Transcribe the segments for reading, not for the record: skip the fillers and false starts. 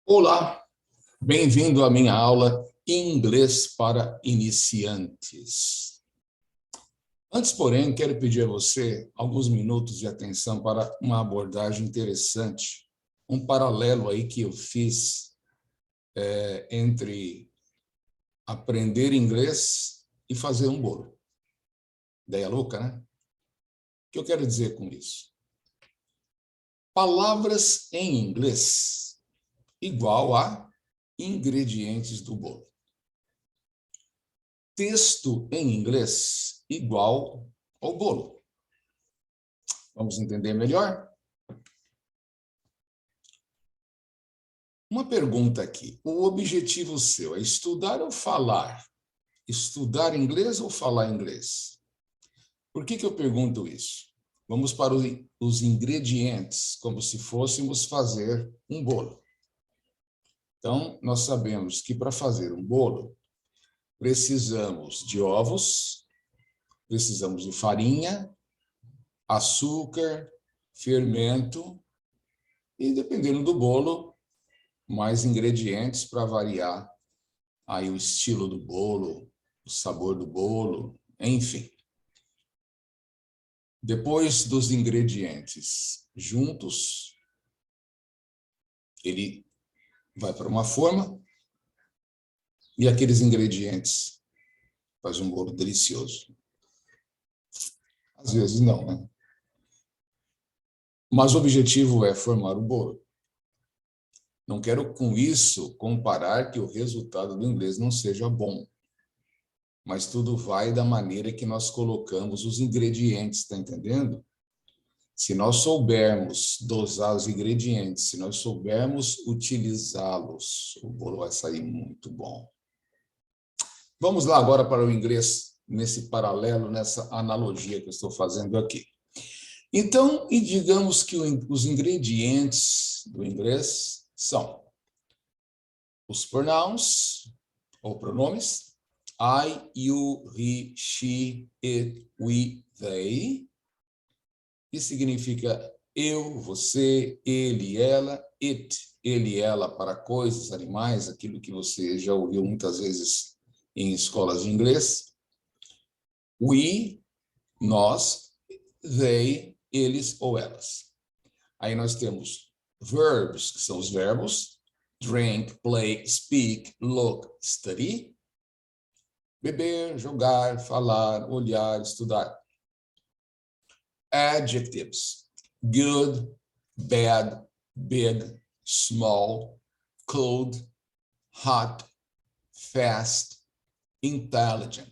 Olá, bem-vindo à minha aula Inglês para Iniciantes. Antes, porém, quero pedir a você alguns minutos de atenção para uma abordagem interessante, um paralelo aí que eu fiz entre aprender inglês e fazer um bolo. Ideia louca, né? O que eu quero dizer com isso? Palavras em inglês igual a ingredientes do bolo. Texto em inglês igual ao bolo. Vamos entender melhor? Uma pergunta aqui. O objetivo seu é estudar ou falar? Estudar inglês ou falar inglês? Por que eu pergunto isso? Vamos para os ingredientes, como se fôssemos fazer um bolo. Então, nós sabemos que para fazer um bolo, precisamos de ovos, precisamos de farinha, açúcar, fermento e, dependendo do bolo, mais ingredientes para variar aí o estilo do bolo, o sabor do bolo, enfim. Depois dos ingredientes juntos, ele vai para uma forma e aqueles ingredientes fazem um bolo delicioso. Às vezes não, né? Mas o objetivo é formar o bolo. Não quero com isso comparar que o resultado do inglês não seja bom. Mas tudo vai da maneira que nós colocamos os ingredientes, está entendendo? Se nós soubermos dosar os ingredientes, se nós soubermos utilizá-los, o bolo vai sair muito bom. Vamos lá agora para o inglês, nesse paralelo, nessa analogia que eu estou fazendo aqui. Então, e digamos que os ingredientes do inglês são os pronouns, ou pronomes, I, you, he, she, it, we, they, que significa eu, você, ele, ela, it, ele, ela para coisas, animais, aquilo que você já ouviu muitas vezes em escolas de inglês. We, nós, they, eles ou elas. Aí nós temos verbs, que são os verbos, drink, play, speak, look, study. Beber, jogar, falar, olhar, estudar. Adjectives: good, bad, big, small, cold, hot, fast, intelligent.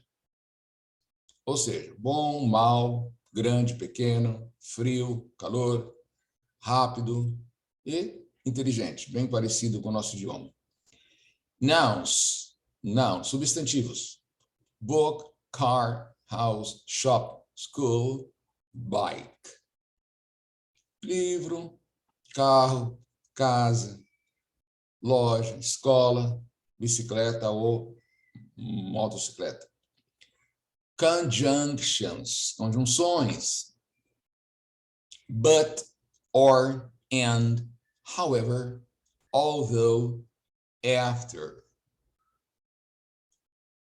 Ou seja, bom, mal, grande, pequeno, frio, calor, rápido e inteligente, bem parecido com o nosso idioma. Nouns, substantivos. Book, car, house, shop, school, bike. Livro, carro, casa, loja, escola, bicicleta ou motocicleta. Conjunctions, conjunções. But, or, and, however, although, after.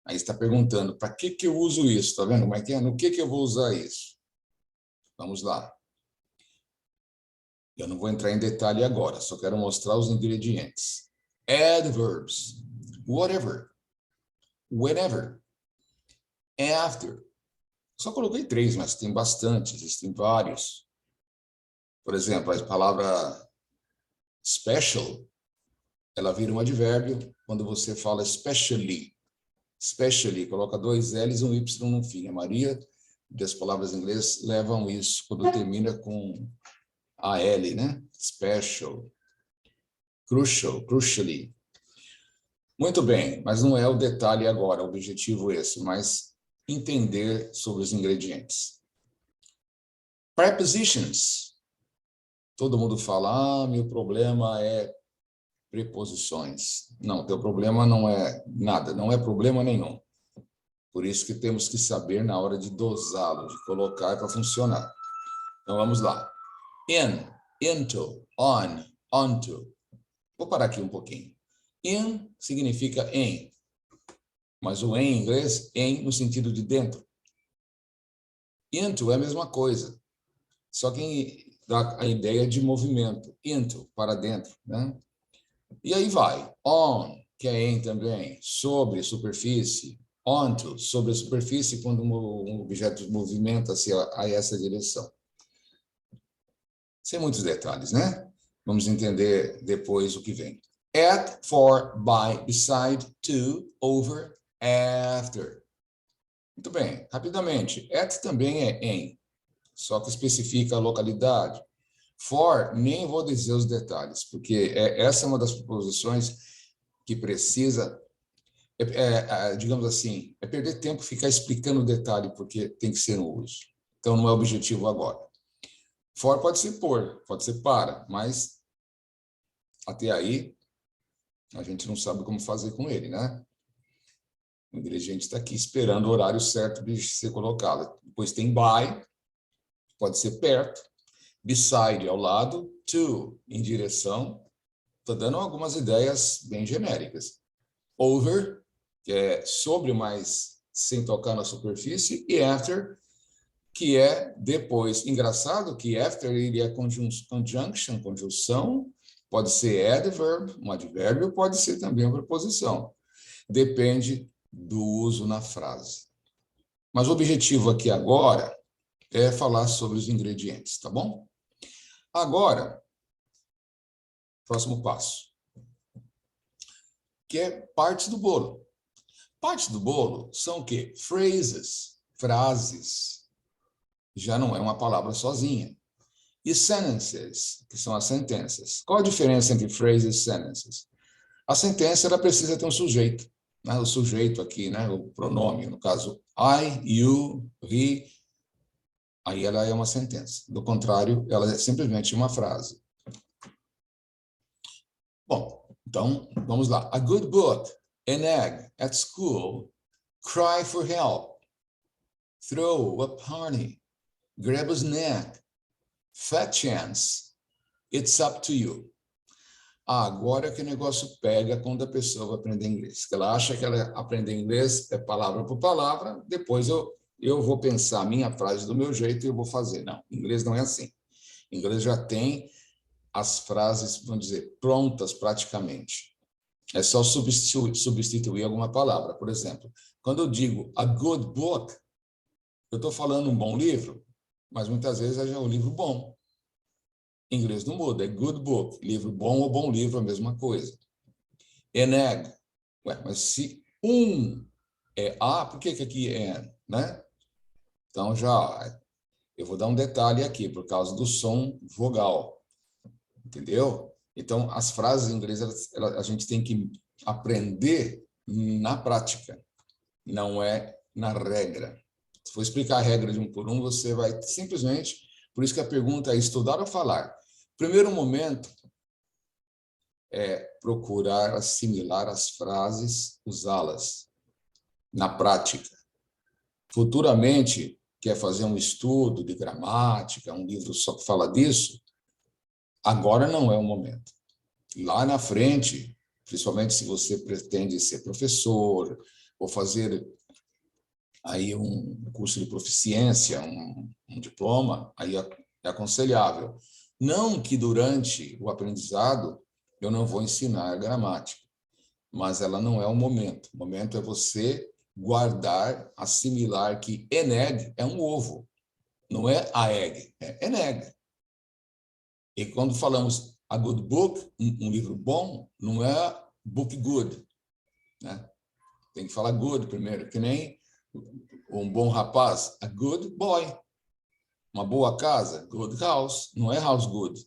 Aí está perguntando, para que eu uso isso? Está vendo como é que é? No que eu vou usar isso? Vamos lá. Eu não vou entrar em detalhe agora, só quero mostrar os ingredientes. Adverbs, whatever, whenever, after. Só coloquei 3, mas tem bastante, existem vários. Por exemplo, a palavra special, ela vira um advérbio quando você fala especially. Especially, coloca 2 L's e um Y no fim. A maioria das palavras em inglês levam isso quando termina com a L, né? Special, crucial, crucially. Muito bem, mas não é o detalhe agora, o objetivo é esse, mas entender sobre os ingredientes. Prepositions. Todo mundo fala, meu problema é preposições. Não, teu problema não é nada, não é problema nenhum. Por isso que temos que saber na hora de dosá-lo, de colocar para funcionar. Então vamos lá. In, into, on, onto. Vou parar aqui um pouquinho. In significa em, mas o em inglês, em no sentido de dentro. Into é a mesma coisa, só que dá a ideia de movimento. Into, para dentro, né? E aí vai. On, que é em também, sobre, superfície. Onto, sobre a superfície, quando um objeto movimenta-se a essa direção. Sem muitos detalhes, né? Vamos entender depois o que vem. At, for, by, beside, to, over, after. Muito bem, rapidamente. At também é em, só que especifica a localidade. For, nem vou dizer os detalhes, porque essa é uma das proposições que precisa, digamos assim, é perder tempo ficar explicando o detalhe, porque tem que ser no uso. Então, não é objetivo agora. For pode ser por, pode ser para, mas até aí a gente não sabe como fazer com ele, né? O ingrediente está aqui esperando o horário certo de ser colocado. Depois tem by, pode ser perto, beside, ao lado, to, em direção. Estou dando algumas ideias bem genéricas. Over, que é sobre, mas sem tocar na superfície, e after, que é depois. Engraçado que after ele é conjunction, conjunção, pode ser adverb, um advérbio, pode ser também uma preposição. Depende do uso na frase. Mas o objetivo aqui agora é falar sobre os ingredientes, tá bom? Agora, próximo passo, que é partes do bolo. Partes do bolo são o quê? Phrases, frases. Já não é uma palavra sozinha. E sentences, que são as sentenças. Qual a diferença entre phrases e sentences? A sentença ela precisa ter um sujeito. Né? O sujeito aqui, né? O pronome, no caso, I, you, he, aí ela é uma sentença. Do contrário, ela é simplesmente uma frase. Bom, então, vamos lá. A good book, an egg at school, cry for help, throw a party, grab a snack, fat chance, it's up to you. Agora que o negócio pega quando a pessoa vai aprender inglês. Ela acha que ela aprender inglês é palavra por palavra, depois eu vou pensar a minha frase do meu jeito e eu vou fazer. Não, inglês não é assim. Inglês já tem as frases, vamos dizer, prontas praticamente. É só substituir alguma palavra. Por exemplo, quando eu digo a good book, eu estou falando um bom livro, mas muitas vezes é um livro bom. Em inglês não muda, é good book. Livro bom ou bom livro, a mesma coisa. An egg. Ué, mas se um é A, por que aqui é N, né? Então, eu vou dar um detalhe aqui, por causa do som vogal. Entendeu? Então, as frases em inglês, a gente tem que aprender na prática, não é na regra. Se for explicar a regra de um por um, você vai simplesmente... Por isso que a pergunta é estudar ou falar? Primeiro momento é procurar assimilar as frases, usá-las na prática. Futuramente, quer fazer um estudo de gramática, um livro só que fala disso, agora não é o momento. Lá na frente, principalmente se você pretende ser professor ou fazer aí um curso de proficiência, um diploma, aí é aconselhável. Não que durante o aprendizado eu não vou ensinar gramática, mas ela não é o momento. O momento é você guardar, assimilar que an egg é um ovo, não é a egg, é an egg. E quando falamos a good book, um livro bom, não é book good, né? Tem que falar good primeiro, que nem um bom rapaz, a good boy. Uma boa casa, good house, não é house good.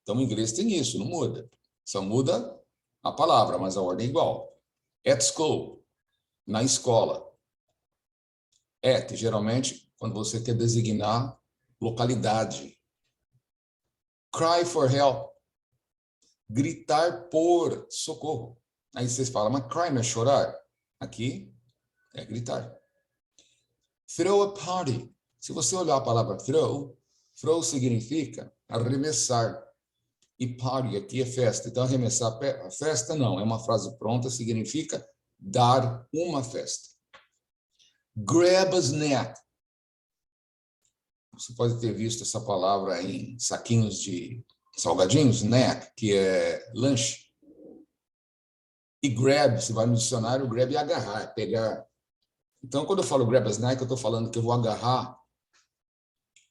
Então, em inglês tem isso, não muda. Só muda a palavra, mas a ordem é igual. At school, na escola. At, geralmente, quando você quer designar localidade. Cry for help. Gritar por socorro. Aí vocês falam, mas cry não é chorar? Aqui é gritar. Throw a party. Se você olhar a palavra throw significa arremessar. E party aqui é festa. Então, arremessar a festa, não. É uma frase pronta, significa dar uma festa. Grab a snack. Você pode ter visto essa palavra em saquinhos de salgadinhos, snack, que é lanche. E grab, você vai no dicionário, grab é agarrar, é pegar. Então, quando eu falo grab a snack, eu estou falando que eu vou agarrar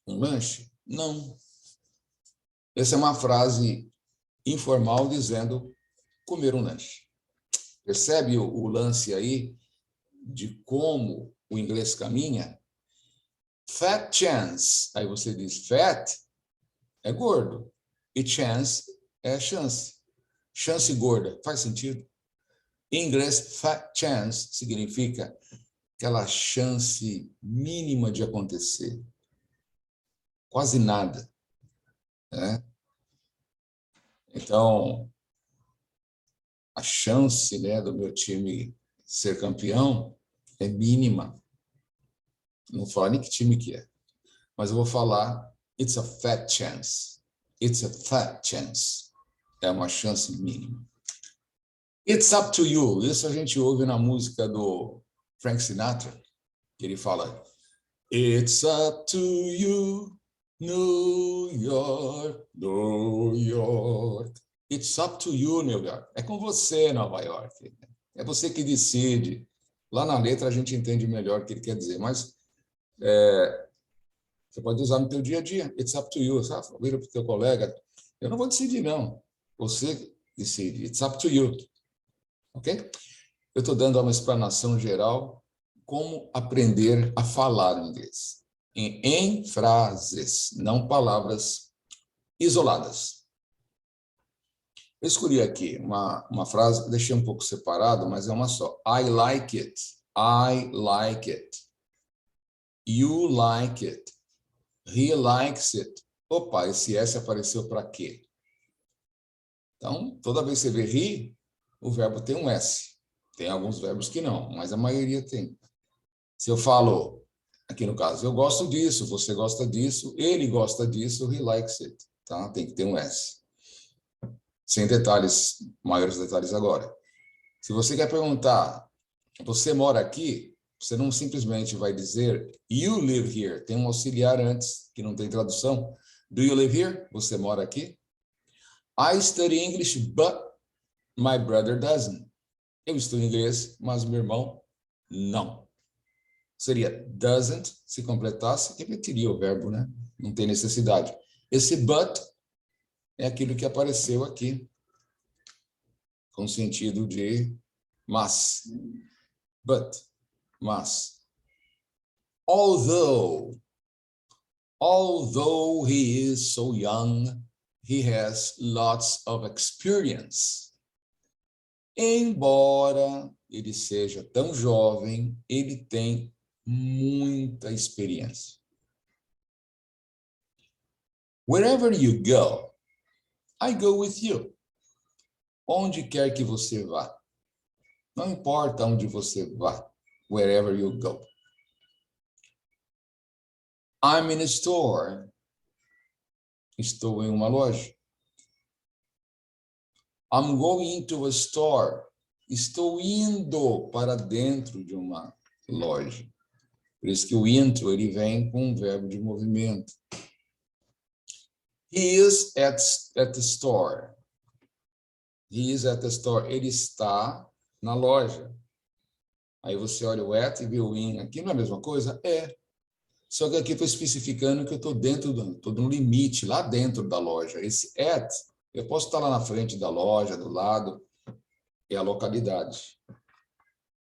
um lanche? Não. Essa é uma frase informal dizendo comer um lanche. Percebe o lance aí de como o inglês caminha? Fat chance. Aí você diz fat é gordo e chance é chance. Chance gorda. Faz sentido? Em inglês, fat chance significa aquela chance mínima de acontecer. Quase nada. Né? Então, a chance, né, do meu time ser campeão é mínima. Não vou falar nem que time que é, mas eu vou falar it's a fat chance. It's a fat chance. É uma chance mínima. It's up to you. Isso a gente ouve na música do Frank Sinatra, que ele fala It's up to you, New York, New York. It's up to you, New York. É com você, Nova York. É você que decide. Lá na letra a gente entende melhor o que ele quer dizer, mas você pode usar no teu dia a dia. It's up to you. Sabe? Vira para o teu colega. Eu não vou decidir, não. Você decide. It's up to you. Ok? Eu estou dando uma explanação geral como aprender a falar inglês. Em frases, não palavras isoladas. Eu escolhi aqui uma frase, deixei um pouco separado, mas é uma só. I like it. I like it. You like it. He likes it. Opa, esse S apareceu para quê? Então, toda vez que você vê he, o verbo tem um S. Tem alguns verbos que não, mas a maioria tem. Se eu falo, aqui no caso, eu gosto disso, você gosta disso, ele gosta disso, he likes it. Tá? Tem que ter um S. Sem detalhes, maiores detalhes agora. Se você quer perguntar, você mora aqui? Você não simplesmente vai dizer you live here. Tem um auxiliar antes, que não tem tradução. Do you live here? Você mora aqui? I study English, but my brother doesn't. Eu estudo inglês, mas meu irmão não. Seria doesn't, se completasse, repetiria o verbo, né? Não tem necessidade. Esse but é aquilo que apareceu aqui, com sentido de mas. But, mas. Although he is so young, he has lots of experience. Embora ele seja tão jovem, ele tem muita experiência. Wherever you go, I go with you. Onde quer que você vá. Não importa onde você vá. Wherever you go. I'm in a store. Estou em uma loja. I'm going to a store. Estou indo para dentro de uma loja. Por isso que o into ele vem com um verbo de movimento. He is at the store. He is at the store. Ele está na loja. Aí você olha o at e vê o in. Aqui não é a mesma coisa? É. Só que aqui estou especificando que eu estou estou no limite, lá dentro da loja. Esse at, eu posso estar lá na frente da loja, do lado, é a localidade.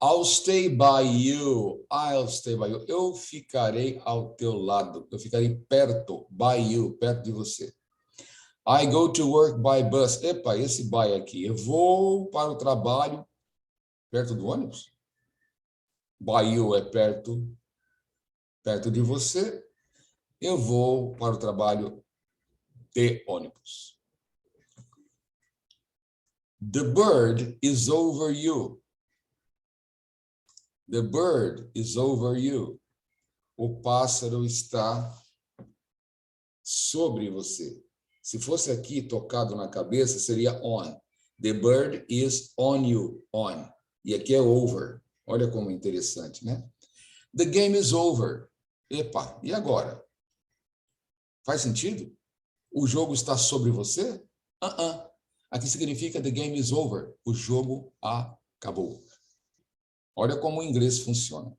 I'll stay by you. I'll stay by you. Eu ficarei ao teu lado. Eu ficarei perto, by you, perto de você. I go to work by bus. Epa, esse by aqui. Eu vou para o trabalho perto do ônibus. By you é perto de você. Eu vou para o trabalho de ônibus. The bird is over you. The bird is over you. O pássaro está sobre você. Se fosse aqui tocado na cabeça, seria on. The bird is on you, on. E aqui é over. Olha como é interessante, né? The game is over. Epa, e agora? Faz sentido? O jogo está sobre você? Aqui significa the game is over. O jogo acabou. Olha como o inglês funciona.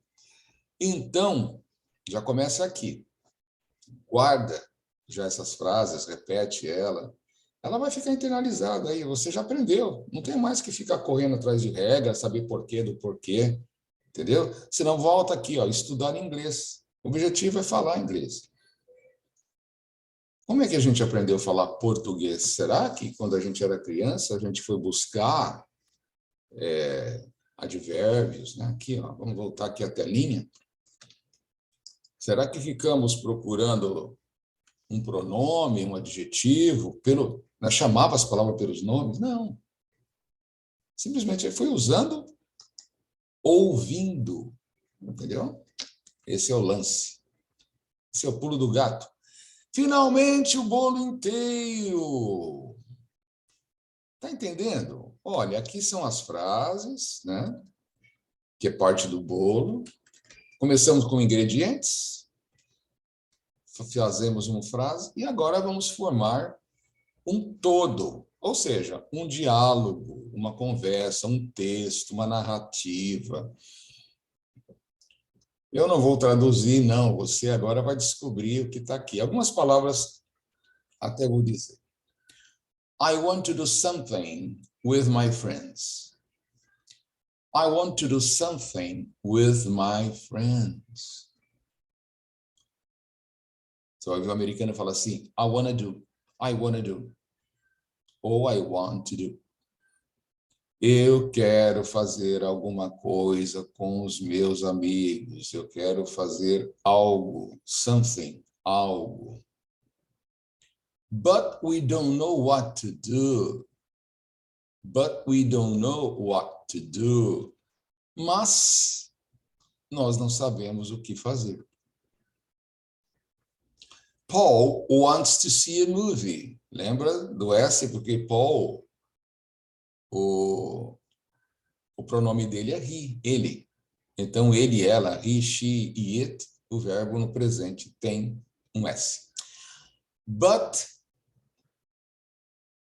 Então, já começa aqui. Guarda já essas frases, repete ela. Ela vai ficar internalizada aí. Você já aprendeu. Não tem mais que ficar correndo atrás de regras, saber porquê do porquê. Entendeu? Senão volta aqui, ó, estudar inglês. O objetivo é falar inglês. Como é que a gente aprendeu a falar português? Será que quando a gente era criança, a gente foi buscar advérbios, né? Aqui, ó, vamos voltar aqui a telinha. Será que ficamos procurando um pronome, um adjetivo, nós chamava as palavras pelos nomes? Não. Simplesmente foi usando, ouvindo. Entendeu? Esse é o lance. Esse é o pulo do gato. Finalmente o bolo inteiro. Tá entendendo? Olha, aqui são as frases, né? Que é parte do bolo. Começamos com ingredientes. Fazemos uma frase e agora vamos formar um todo, ou seja, um diálogo, uma conversa, um texto, uma narrativa. Eu não vou traduzir, não. Você agora vai descobrir o que está aqui. Algumas palavras até vou dizer. I want to do something with my friends. I want to do something with my friends. Você vai ver o americano fala assim, I wanna do, I wanna do, ou I want to do. Eu quero fazer alguma coisa com os meus amigos, eu quero fazer algo, something, algo. But we don't know what to do. But we don't know what to do. Mas nós não sabemos o que fazer. Paul wants to see a movie. Lembra do S? Porque Paul, o pronome dele é he, ele. Então, ele, ela, he, she e it, o verbo no presente tem um S. But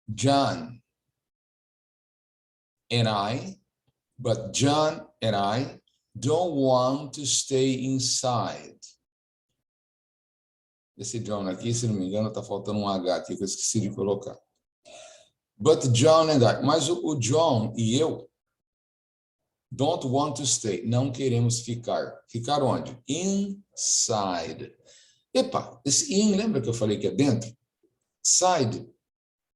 John and I don't want to stay inside. Esse John aqui, se não me engano, está faltando um H aqui que eu esqueci de colocar. But John and I. Mas o John e eu don't want to stay. Não queremos ficar. Ficar onde? Inside. Epa, esse in, lembra que eu falei que é dentro? Side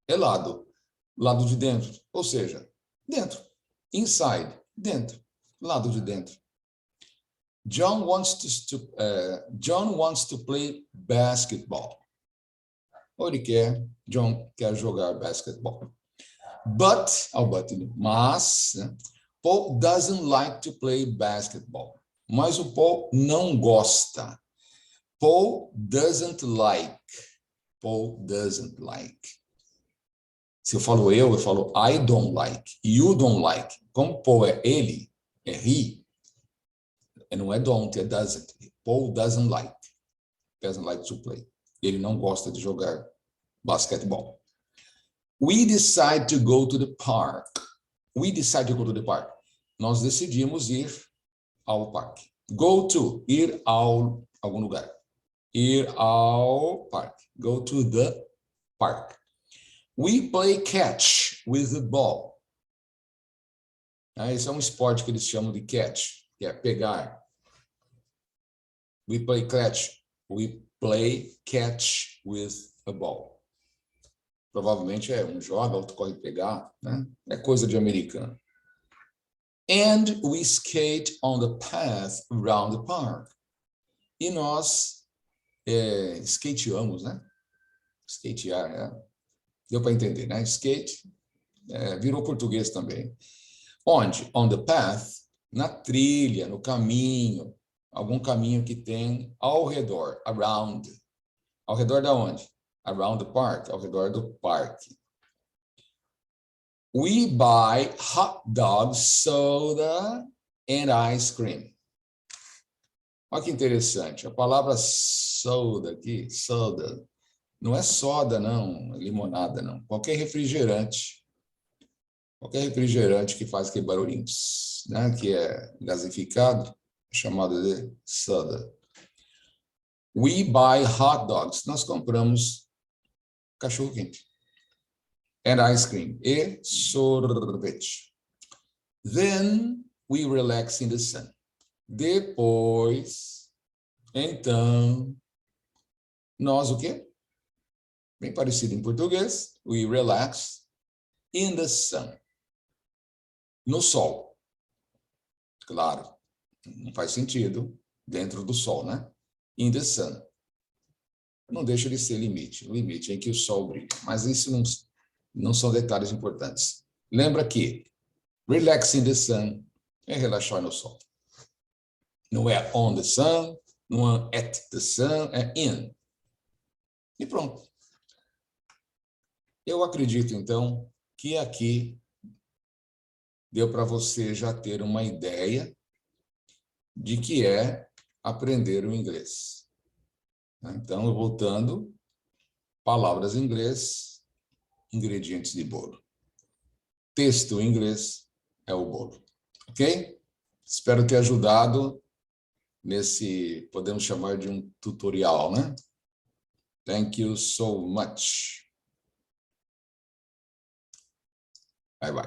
é lado. Lado de dentro. Ou seja, dentro. Inside. Dentro. Lado de dentro. John wants to play basketball. Ou ele quer, John quer jogar basquetebol. Mas, né, Paul doesn't like to play basketball. Mas o Paul não gosta. Paul doesn't like. Paul doesn't like. Se eu falo eu falo I don't like. You don't like. Como Paul é ele, é he. Não é don't, é doesn't. Paul doesn't like. Doesn't like to play. Ele não gosta de jogar basquetebol. We decide to go to the park. We decide to go to the park. Nós decidimos ir ao parque. Go to, ir ao algum lugar. Ir ao parque. Go to the park. We play catch with the ball. Esse é um esporte que eles chamam de catch, que é pegar. We play catch. We play catch with a ball. Provavelmente um joga, outro corre pegar, né? É coisa de americano. And we skate on the path around the park. E nós skateamos, né? Skatear, Deu para entender, né? Skate virou português também. Onde? On the path, na trilha, no caminho, algum caminho que tem ao redor, around. Ao redor da onde? Around the park, ao redor do parque. We buy hot dogs, soda and ice cream. Olha que interessante. A palavra soda aqui, soda, não é soda, não, é limonada, não. Qualquer refrigerante que faz aquele barulhinho, né, que é gasificado, é chamado de soda. We buy hot dogs. Nós compramos cachorro-quente. And ice cream. E sorvete. Then we relax in the sun. Depois, então, nós o quê? Bem parecido em português. We relax in the sun. No sol. Claro, não faz sentido dentro do sol, né? In the sun. Não deixa de ser limite. O limite é em que o sol brilha. Mas isso não são detalhes importantes. Lembra que relax in the sun é relaxar no sol. Não é on the sun, não é at the sun, é in. E pronto. Eu acredito, então, que aqui deu para você já ter uma ideia de que é aprender o inglês. Então, voltando, palavras em inglês, ingredientes de bolo. Texto em inglês é o bolo. Ok? Espero ter ajudado nesse, podemos chamar de um tutorial, né? Thank you so much. Bye bye.